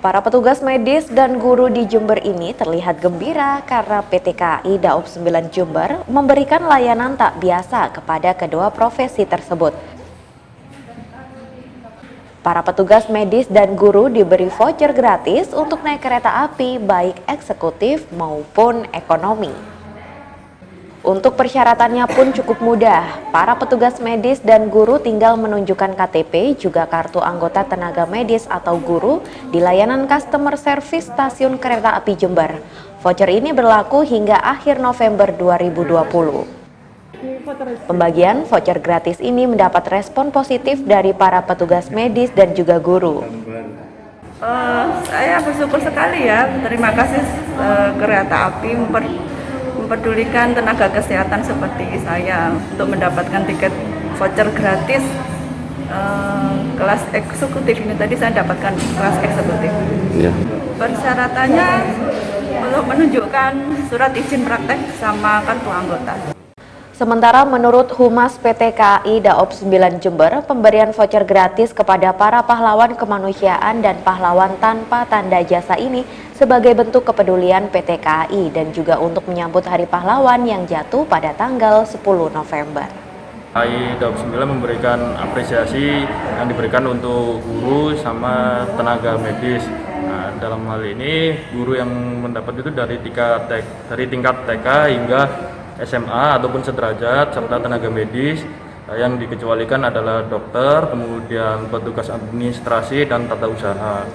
Para petugas medis dan guru di Jember ini terlihat gembira karena PT KAI Daob 9 Jember memberikan layanan tak biasa kepada kedua profesi tersebut. Para petugas medis dan guru diberi voucher gratis untuk naik kereta api baik eksekutif maupun ekonomi. Untuk persyaratannya pun cukup mudah. Para petugas medis dan guru tinggal menunjukkan KTP juga kartu anggota tenaga medis atau guru di layanan customer service stasiun kereta api Jember. Voucher ini berlaku hingga akhir November 2020. Pembagian voucher gratis ini mendapat respon positif dari para petugas medis dan juga guru. Saya bersyukur sekali ya, terima kasih kereta api mempedulikan tenaga kesehatan seperti saya untuk mendapatkan tiket voucher gratis kelas eksekutif ini. Tadi saya dapatkan kelas eksekutif. Ya. Persyaratannya untuk menunjukkan surat izin praktek sama kartu anggota. Sementara menurut Humas PT KAI Daob 9 Jember, pemberian voucher gratis kepada para pahlawan kemanusiaan dan pahlawan tanpa tanda jasa ini sebagai bentuk kepedulian PT KAI dan juga untuk menyambut Hari Pahlawan yang jatuh pada tanggal 10 November. KAI Daob 9 memberikan apresiasi yang diberikan untuk guru sama tenaga medis. Nah, dalam hal ini guru yang mendapat itu dari tingkat TK hingga SMA ataupun sederajat serta tenaga medis. Yang dikecualikan adalah dokter, kemudian petugas administrasi dan tata usaha.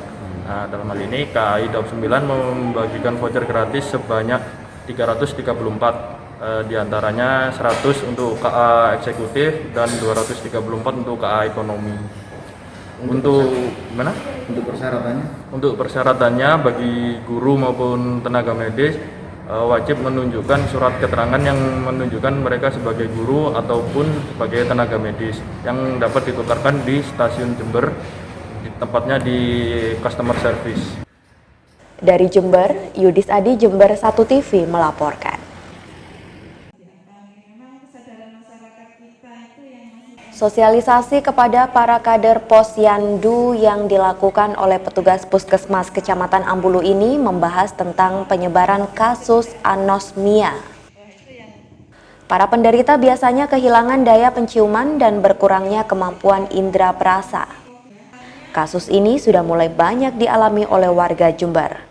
Nah, dalam hal ini KAI Daob 9 membagikan voucher gratis sebanyak 334, diantaranya 100 untuk KA eksekutif dan 234 untuk KA ekonomi. Untuk mana? Untuk persyaratannya bagi guru maupun tenaga medis wajib menunjukkan surat keterangan yang menunjukkan mereka sebagai guru ataupun sebagai tenaga medis yang dapat ditukarkan di stasiun Jember, tempatnya di customer service. Dari Jember, Yudis Adi, Jember 1 TV melaporkan. Sosialisasi kepada para kader Posyandu yang dilakukan oleh petugas Puskesmas Kecamatan Ambulu ini membahas tentang penyebaran kasus anosmia. Para penderita biasanya kehilangan daya penciuman dan berkurangnya kemampuan indera perasa. Kasus ini sudah mulai banyak dialami oleh warga Jember.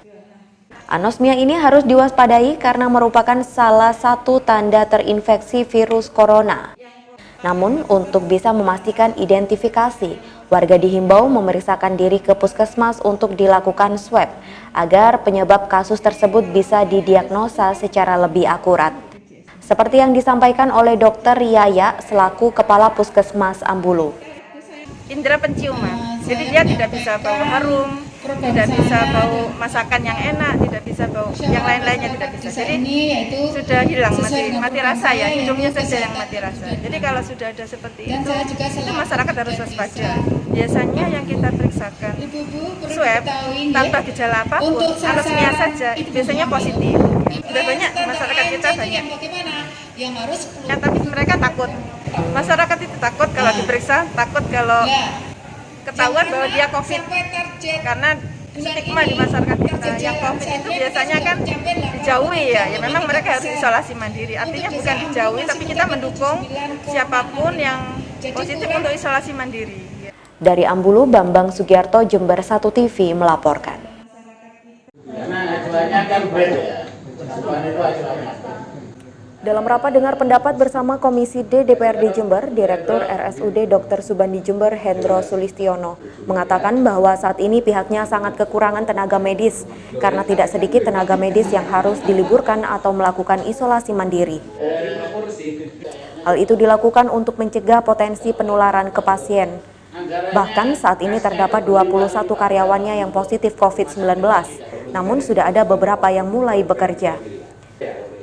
Anosmia ini harus diwaspadai karena merupakan salah satu tanda terinfeksi virus corona. Namun, untuk bisa memastikan identifikasi, warga dihimbau memeriksakan diri ke puskesmas untuk dilakukan swab, agar penyebab kasus tersebut bisa didiagnosa secara lebih akurat. Seperti yang disampaikan oleh Dr. Yaya selaku Kepala Puskesmas Ambulu. Indera penciuman, jadi dia tidak bisa bau harum, tidak bisa bau masakan yang enak, tidak bisa bau yang lain-lainnya, tidak bisa. Jadi sudah hilang mati rasa ya, hidungnya saja yang mati rasa. Jadi kalau sudah ada seperti itu masyarakat harus waspada. Biasanya yang kita periksakan swab tanpa gejala apapun, anosmia saja, itu biasanya positif. Sudah banyak masyarakat kita banyak. Ya, tapi mereka takut. Masyarakat itu takut kalau diperiksa, takut kalau ketahuan bahwa dia COVID, karena stigma di masyarakat kita. Yang COVID itu biasanya kan dijauhi ya memang mereka harus isolasi mandiri. Artinya bukan dijauhi, tapi kita mendukung siapapun yang positif untuk isolasi mandiri. Dari Ambulu, Bambang Sugiarto, Jember 1 TV melaporkan. Dalam rapat dengar pendapat bersama Komisi D DPRD Jember, Direktur RSUD Dr. Subandi Jember Hendro Sulistiono mengatakan bahwa saat ini pihaknya sangat kekurangan tenaga medis karena tidak sedikit tenaga medis yang harus diliburkan atau melakukan isolasi mandiri. Hal itu dilakukan untuk mencegah potensi penularan ke pasien. Bahkan saat ini terdapat 21 karyawannya yang positif COVID-19, namun sudah ada beberapa yang mulai bekerja.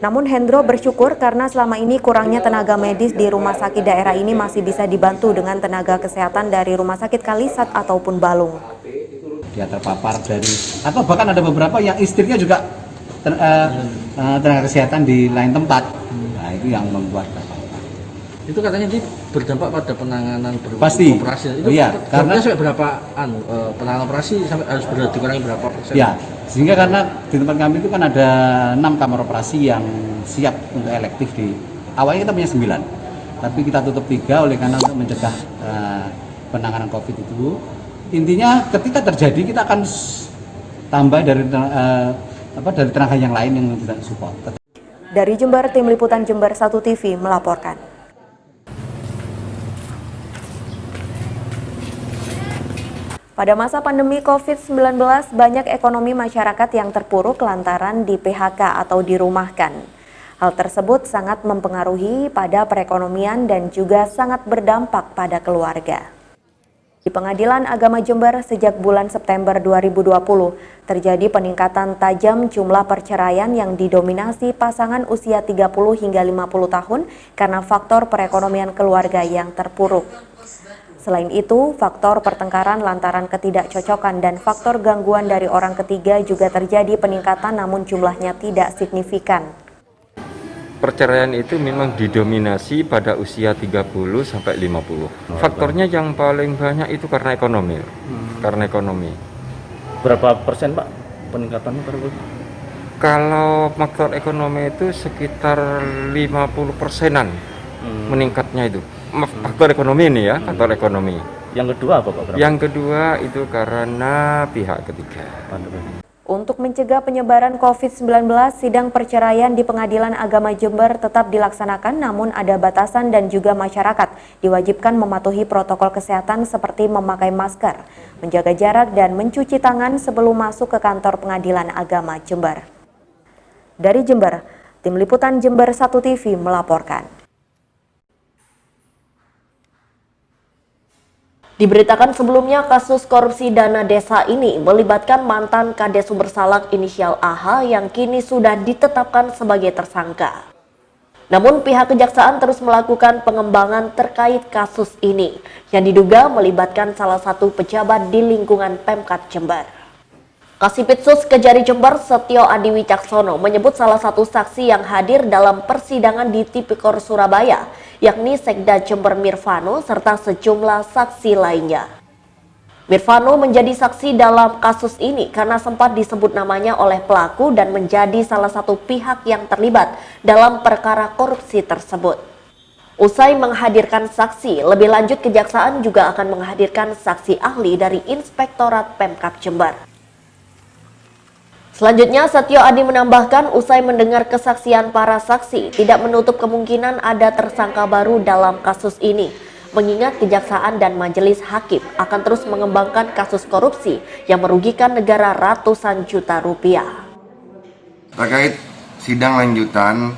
Namun Hendro bersyukur karena selama ini kurangnya tenaga medis di rumah sakit daerah ini masih bisa dibantu dengan tenaga kesehatan dari Rumah Sakit Kalisat ataupun Balung. Dia terpapar dari, atau bahkan ada beberapa yang istrinya juga tenaga kesehatan di lain tempat. Nah itu yang membuat terpapar. Itu katanya ini berdampak pada penanganan Pasti. operasi. Oh Itu iya, karena karena sampai berapa penanganan operasi sampai harus dikurangi berapa persen? ya, sehingga karena di tempat kami itu kan ada 6 kamar operasi yang siap untuk elektif di awalnya kita punya 9, tapi kita tutup 3 oleh karena untuk mencegah penanganan COVID itu. Intinya ketika terjadi kita akan tambah dari dari tenaga yang lain yang tidak support. Dari Jember, Tim Liputan Jember 1 TV melaporkan. Pada masa pandemi COVID-19, banyak ekonomi masyarakat yang terpuruk lantaran di PHK atau dirumahkan. Hal tersebut sangat mempengaruhi pada perekonomian dan juga sangat berdampak pada keluarga. Di Pengadilan Agama Jember sejak bulan September 2020, terjadi peningkatan tajam jumlah perceraian yang didominasi pasangan usia 30 hingga 50 tahun karena faktor perekonomian keluarga yang terpuruk. Selain itu, faktor pertengkaran lantaran ketidakcocokan dan faktor gangguan dari orang ketiga juga terjadi peningkatan namun jumlahnya tidak signifikan. Perceraian itu memang didominasi pada usia 30 sampai 50. Faktornya yang paling banyak itu karena ekonomi. Karena ekonomi. Berapa persen Pak peningkatannya? Kalau faktor ekonomi itu sekitar 50%-an meningkatnya itu. Faktor ekonomi ini ya, faktor ekonomi. Yang kedua apa Pak? Yang kedua itu karena pihak ketiga. Untuk mencegah penyebaran COVID-19, sidang perceraian di Pengadilan Agama Jember tetap dilaksanakan, namun ada batasan dan juga masyarakat diwajibkan mematuhi protokol kesehatan seperti memakai masker, menjaga jarak, dan mencuci tangan sebelum masuk ke kantor Pengadilan Agama Jember. Dari Jember, Tim Liputan Jember 1 TV melaporkan. Diberitakan sebelumnya, kasus korupsi dana desa ini melibatkan mantan Kades Sumbersalak inisial AH yang kini sudah ditetapkan sebagai tersangka. Namun pihak kejaksaan terus melakukan pengembangan terkait kasus ini yang diduga melibatkan salah satu pejabat di lingkungan Pemkat Jember. Kasipitsus Kejari Jember Setio Adi Wicaksono menyebut salah satu saksi yang hadir dalam persidangan di Tipikor Surabaya, yakni Sekda Jember Mirvano serta sejumlah saksi lainnya. Mirvano menjadi saksi dalam kasus ini karena sempat disebut namanya oleh pelaku dan menjadi salah satu pihak yang terlibat dalam perkara korupsi tersebut. Usai menghadirkan saksi, lebih lanjut kejaksaan juga akan menghadirkan saksi ahli dari Inspektorat Pemkab Jember. Selanjutnya, Setio Adi menambahkan usai mendengar kesaksian para saksi, tidak menutup kemungkinan ada tersangka baru dalam kasus ini, mengingat kejaksaan dan majelis hakim akan terus mengembangkan kasus korupsi yang merugikan negara ratusan juta rupiah. Terkait sidang lanjutan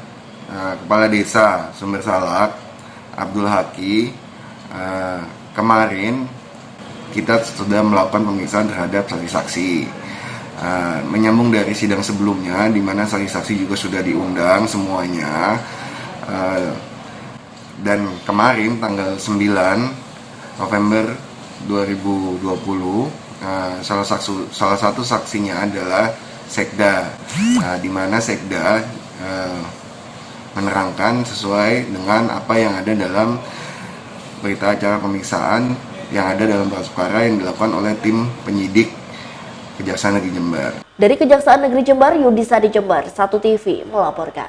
Kepala Desa Sumbersalak, Abdul Haki, kemarin kita sudah melakukan pemeriksaan terhadap saksi-saksi. Menyambung dari sidang sebelumnya di mana saksi-saksi juga sudah diundang semuanya, dan kemarin tanggal 9 November 2020 salah satu saksinya adalah Sekda, di mana Sekda menerangkan sesuai dengan apa yang ada dalam berita acara pemeriksaan yang ada dalam perkara yang dilakukan oleh tim penyidik Kejaksaan Negeri Jember. Dari Kejaksaan Negeri Jember, Yudisa di Jember 1 TV melaporkan.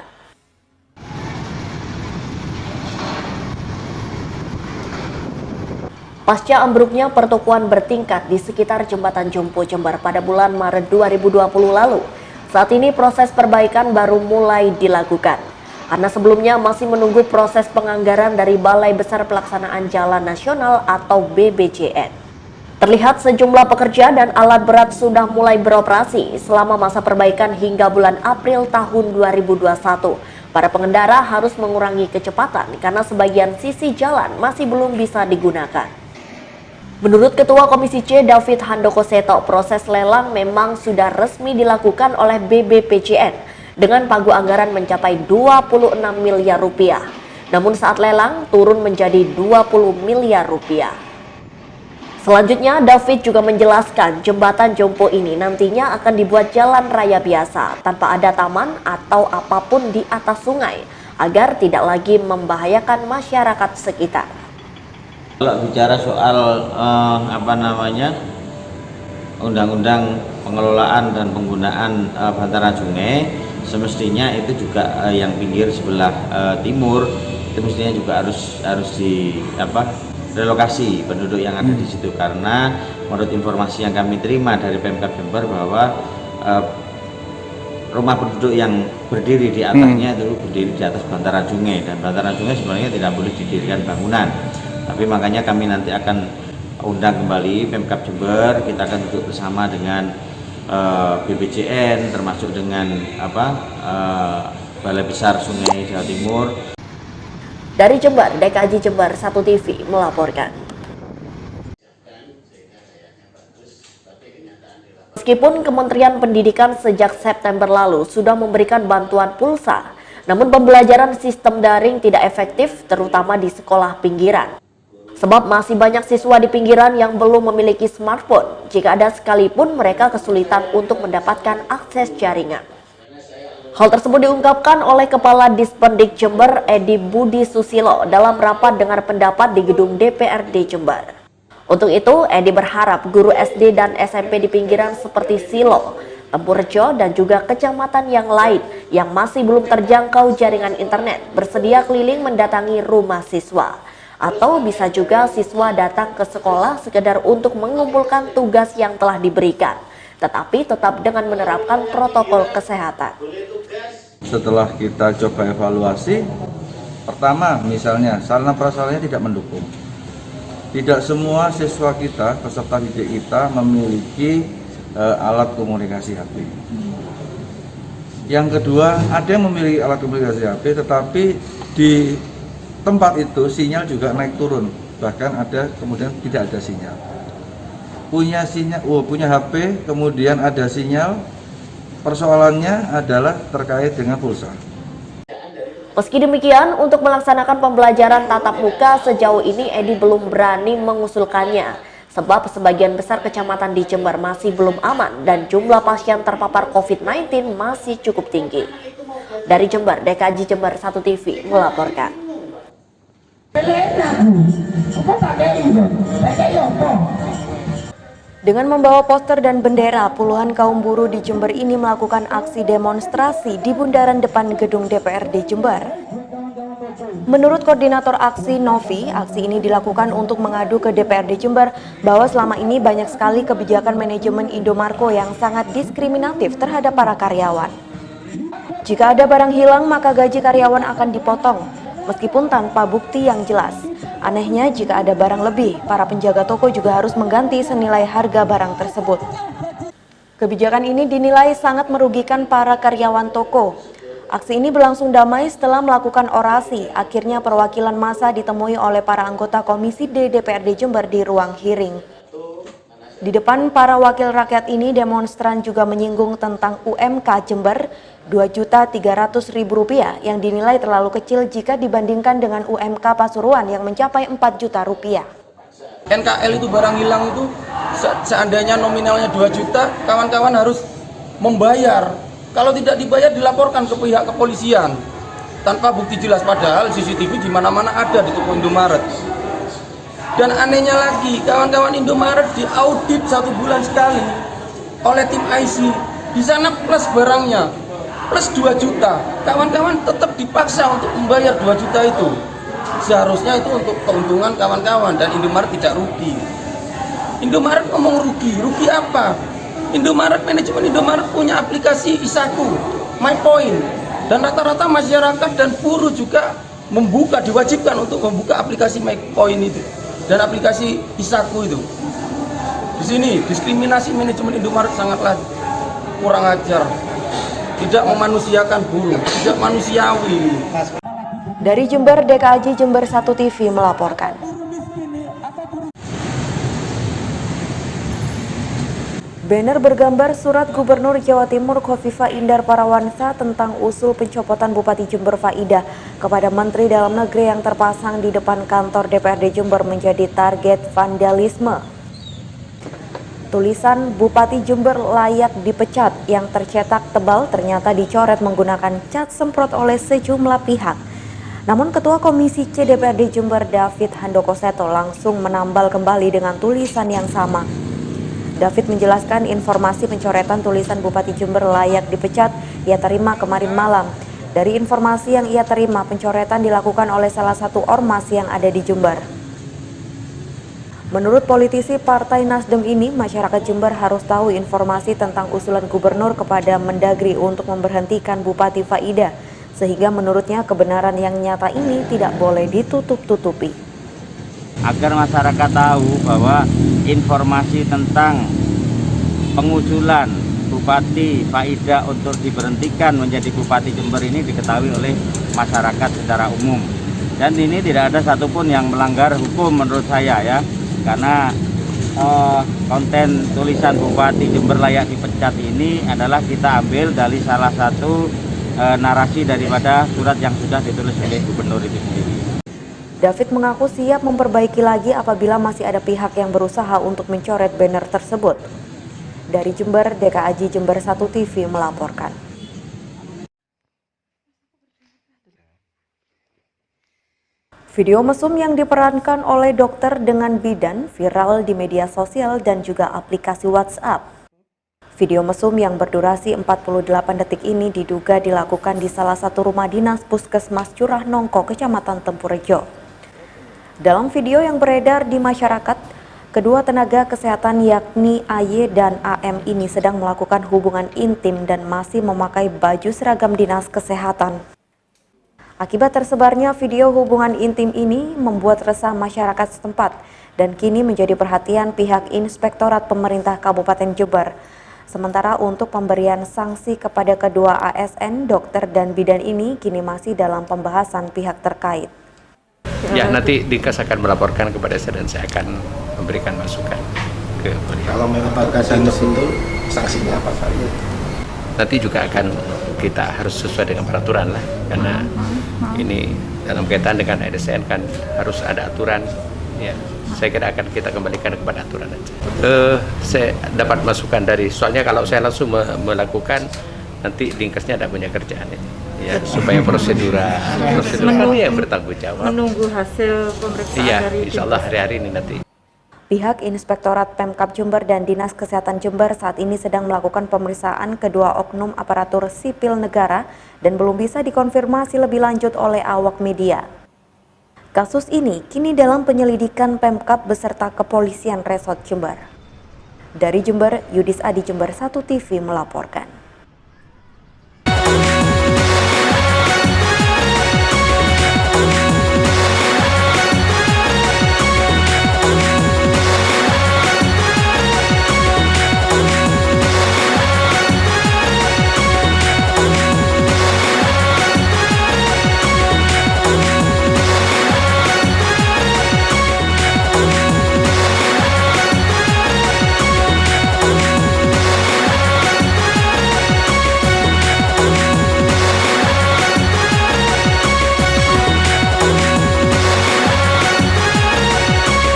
Pasca ambruknya pertokoan bertingkat di sekitar Jembatan Jompo Jember pada bulan Maret 2020 lalu, saat ini proses perbaikan baru mulai dilakukan. Karena sebelumnya masih menunggu proses penganggaran dari Balai Besar Pelaksanaan Jalan Nasional atau BBJN. Terlihat sejumlah pekerja dan alat berat sudah mulai beroperasi selama masa perbaikan hingga bulan April tahun 2021. Para pengendara harus mengurangi kecepatan karena sebagian sisi jalan masih belum bisa digunakan. Menurut Ketua Komisi C David Handoko Seto, proses lelang memang sudah resmi dilakukan oleh BBPJN dengan pagu anggaran mencapai 26 miliar rupiah. Namun saat lelang turun menjadi 20 miliar rupiah. Selanjutnya, David juga menjelaskan jembatan Jompo ini nantinya akan dibuat jalan raya biasa tanpa ada taman atau apapun di atas sungai agar tidak lagi membahayakan masyarakat sekitar. Kalau bicara soal undang-undang pengelolaan dan penggunaan bantaran sungai, semestinya itu juga yang pinggir sebelah timur itu mestinya juga harus relokasi penduduk yang ada di situ, karena menurut informasi yang kami terima dari Pemkab Jember bahwa rumah penduduk yang berdiri di atasnya itu berdiri di atas bantaran sungai, dan bantaran sungai sebenarnya tidak boleh didirikan bangunan. Tapi makanya kami nanti akan undang kembali Pemkab Jember, kita akan duduk bersama dengan BPJN, termasuk dengan Balai Besar Sungai Jawa Timur. Dari Jember, DKJ Jember 1 TV melaporkan. Meskipun Kementerian Pendidikan sejak September lalu sudah memberikan bantuan pulsa, namun pembelajaran sistem daring tidak efektif, terutama di sekolah pinggiran. Sebab masih banyak siswa di pinggiran yang belum memiliki smartphone. Jika ada sekalipun, mereka kesulitan untuk mendapatkan akses jaringan. Hal tersebut diungkapkan oleh Kepala Dispendik Jember Edi Budi Susilo dalam rapat dengar pendapat di gedung DPRD Jember. Untuk itu, Edi berharap guru SD dan SMP di pinggiran seperti Silo, Tempurjo, dan juga kecamatan yang lain yang masih belum terjangkau jaringan internet bersedia keliling mendatangi rumah siswa. Atau bisa juga siswa datang ke sekolah sekedar untuk mengumpulkan tugas yang telah diberikan, tetapi tetap dengan menerapkan protokol kesehatan. Setelah kita coba evaluasi, pertama misalnya sarana prasarannya tidak mendukung. Tidak semua siswa kita, peserta didik kita memiliki alat komunikasi HP. Yang kedua, ada yang memiliki alat komunikasi HP, tetapi di tempat itu sinyal juga naik turun. Bahkan ada kemudian tidak ada sinyal. Punya HP, kemudian ada sinyal. Persoalannya adalah terkait dengan pulsa. Meski demikian, untuk melaksanakan pembelajaran tatap muka sejauh ini Edi belum berani mengusulkannya. Sebab sebagian besar kecamatan di Jember masih belum aman dan jumlah pasien terpapar COVID-19 masih cukup tinggi. Dari Jember, DKJ Jember 1 TV melaporkan. Dengan membawa poster dan bendera, puluhan kaum buruh di Jember ini melakukan aksi demonstrasi di bundaran depan gedung DPRD Jember. Menurut koordinator aksi Novi, aksi ini dilakukan untuk mengadu ke DPRD Jember bahwa selama ini banyak sekali kebijakan manajemen Indomarko yang sangat diskriminatif terhadap para karyawan. Jika ada barang hilang, maka gaji karyawan akan dipotong, meskipun tanpa bukti yang jelas. Anehnya, jika ada barang lebih, para penjaga toko juga harus mengganti senilai harga barang tersebut. Kebijakan ini dinilai sangat merugikan para karyawan toko. Aksi ini berlangsung damai setelah melakukan orasi. Akhirnya perwakilan massa ditemui oleh para anggota Komisi D DPRD Jember di ruang hearing. Di depan para wakil rakyat ini, demonstran juga menyinggung tentang UMK Jember Rp2.300.000 yang dinilai terlalu kecil jika dibandingkan dengan UMK Pasuruan yang mencapai Rp4 juta. NKL itu barang hilang itu seandainya nominalnya 2 juta, kawan-kawan harus membayar. Kalau tidak dibayar dilaporkan ke pihak kepolisian tanpa bukti jelas, padahal CCTV di mana-mana ada di toko Indomaret. Dan anehnya lagi, kawan-kawan Indomaret diaudit 1 bulan sekali oleh tim IC. Di sana plus barangnya, plus 2 juta. Kawan-kawan tetap dipaksa untuk membayar 2 juta itu. Seharusnya itu untuk keuntungan kawan-kawan dan Indomaret tidak rugi. Indomaret ngomong rugi, rugi apa? Manajemen Indomaret punya aplikasi Isaku, MyPoint, dan rata-rata masyarakat dan buruh juga diwajibkan untuk membuka aplikasi MyPoint itu dan aplikasi Isaku itu. Di sini diskriminasi manajemen Indomaret sangatlah kurang ajar, tidak memanusiakan buruh, tidak manusiawi. Dari Jember, DKJ Jember 1 TV melaporkan. Banner bergambar surat Gubernur Jawa Timur Khofifah Indar Parawansa tentang usul pencopotan Bupati Jember Faidah kepada Menteri Dalam Negeri yang terpasang di depan kantor DPRD Jember menjadi target vandalisme. Tulisan Bupati Jember layak dipecat yang tercetak tebal ternyata dicoret menggunakan cat semprot oleh sejumlah pihak. Namun Ketua Komisi C DPRD Jember David Handoko Seto langsung menambal kembali dengan tulisan yang sama. David menjelaskan informasi pencoretan tulisan Bupati Jember layak dipecat ia terima kemarin malam. Dari informasi yang ia terima, pencoretan dilakukan oleh salah satu ormas yang ada di Jember. Menurut politisi Partai Nasdem ini, masyarakat Jember harus tahu informasi tentang usulan gubernur kepada Mendagri untuk memberhentikan Bupati Faida, sehingga menurutnya kebenaran yang nyata ini tidak boleh ditutup-tutupi. Agar masyarakat tahu bahwa informasi tentang pengusulan Bupati Faida untuk diberhentikan menjadi Bupati Jember ini diketahui oleh masyarakat secara umum. Dan ini tidak ada satupun yang melanggar hukum menurut saya ya. Karena konten tulisan Bupati Jember layak dipecat ini adalah kita ambil dari salah satu narasi daripada surat yang sudah ditulis oleh gubernur itu sendiri. David mengaku siap memperbaiki lagi apabila masih ada pihak yang berusaha untuk mencoret banner tersebut. Dari Jember, DKAJ Jember 1 TV melaporkan. Video mesum yang diperankan oleh dokter dengan bidan viral di media sosial dan juga aplikasi WhatsApp. Video mesum yang berdurasi 48 detik ini diduga dilakukan di salah satu rumah dinas Puskesmas Curah Nongko, Kecamatan Tempurejo. Dalam video yang beredar di masyarakat, kedua tenaga kesehatan yakni AY dan AM ini sedang melakukan hubungan intim dan masih memakai baju seragam dinas kesehatan. Akibat tersebarnya video hubungan intim ini membuat resah masyarakat setempat dan kini menjadi perhatian pihak Inspektorat Pemerintah Kabupaten Jember. Sementara untuk pemberian sanksi kepada kedua ASN, dokter dan bidan ini kini masih dalam pembahasan pihak terkait. Ya, nanti Dinkes akan melaporkan kepada saya dan saya akan memberikan masukan ke beliau. Kalau memang sanksi itu sanksinya apa saja? Nanti juga akan kita harus sesuai dengan peraturan lah, karena ini dalam kaitan dengan ASN kan harus ada aturan. Ya, saya kira akan kita kembalikan kepada aturan aja. Saya dapat masukan dari, soalnya kalau saya langsung melakukan nanti Dinkesnya tidak punya kerjaan ini. Ya, supaya prosedural yang bertanggung jawab. Menunggu hasil pemeriksaan dari insya Allah hari-hari ini nanti. Pihak Inspektorat Pemkab Jember dan Dinas Kesehatan Jember saat ini sedang melakukan pemeriksaan kedua oknum aparatur sipil negara dan belum bisa dikonfirmasi lebih lanjut oleh awak media. Kasus ini kini dalam penyelidikan Pemkab beserta Kepolisian Resort Jember. Dari Jember, Yudis Adi Jember 1 TV melaporkan.